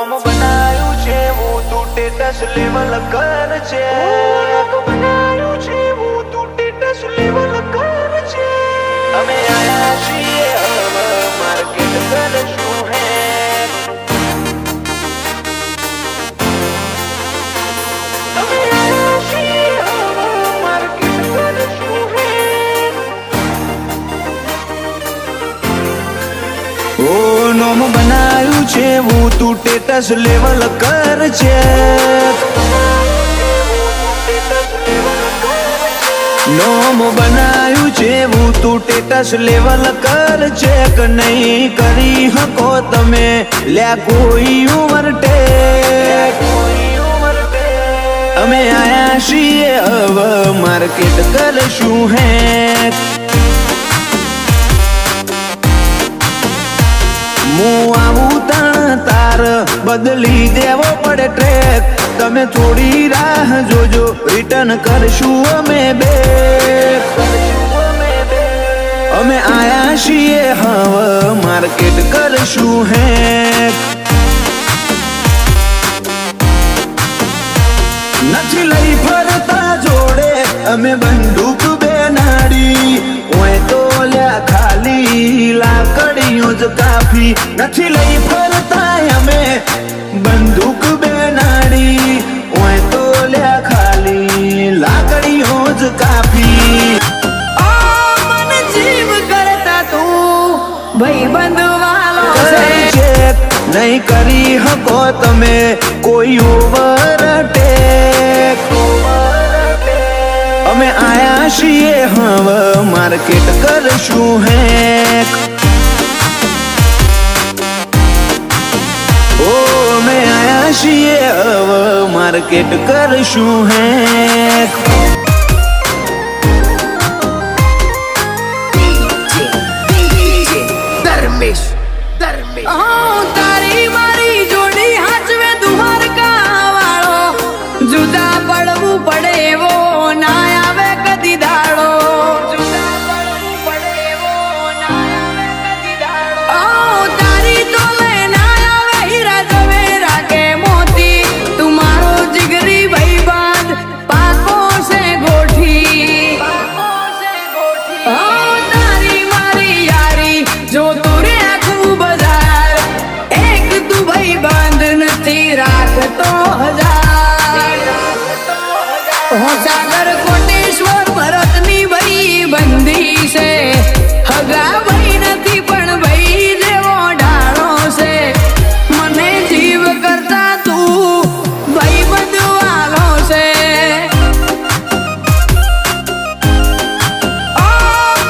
નોમ બનાયું છે હું તું ટેટસ લેવલ કર છે બનાયું છે હું તું ટેટસ લેવલ કર છે અમે આયા છીએ હવે માર્કેટ કરશું હે અમે આયા છીએ હવે માર્કેટ કરશું હે ઓ નોમ બનાયું છે હું તું ટેટસ લેવલ કર છે નોમ બનાયું છે હું તું ટેટસ લેવલ કર છે કે નહીં કરી હકો તમે લ્યા કોઈ ઓવરટેક અમે આયા છીએ હવે માર્કેટ કરશું હે હું આવું તાર બદલી દેવો પડે ટ્રેક તમે થોડી રાહ જોજો રિટર્ન કરશું અમે બેક અમે આયા છીએ હવે માર્કેટ કરશું હે નથી લઈ ફરતા જોડે અમે બંદૂક બેનાડી ઓય તો લ્યા ખાલી લાકડીઓ જ કાફી નથી લઈ ફરતા અમે બંદૂક બેનાડી ઓય તો લ્યા ખાલી લાકડીઓ જ કાફી મને જીવ કરતા તું ભાઈ બંધવાલો છે નહીં કરી હકો તમે કોઈ ઓવરટેક અમે આયા છીએ હવે માર્કેટ કરશું હે ઓ અમે આયા છીએ હવે માર્કેટ કરશું હે ધર્મેશ તારી મારી જોડી હાચવે દ્વારકા વાળો જુદા પડવું પડે એવો ના આવે કદી દાડો જુદા પડવું પડે એવો ના આવે કદી દાડો તારી તો લે ના આવે હીરા જવેરા કે મોતી તું મારો જીગરી ભાઈબંધ પાકો છે ગોઠી તારી મારી યારી જો તું રે આખું બજાર એક તું ભાઈબંધ નથી રાખતો હજાર સાગર કોટેશ્વર ભરતની ભાઈ બંધી છે હગા ભાઈ નથી પણ ભાઈ જેવો ડાળો છે મને જીવ કરતા તું ભાઈ બંધવાલો છે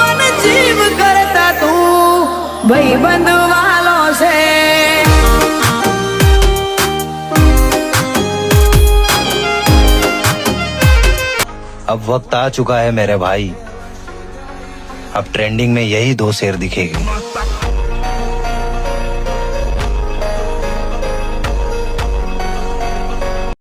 મને જીવ કરતા તું ભાઈ બંધવાલો છે अब वक्त आ चुका है मेरे भाई अब ट्रेंडिंग में यही दो शेर दिखेंगे।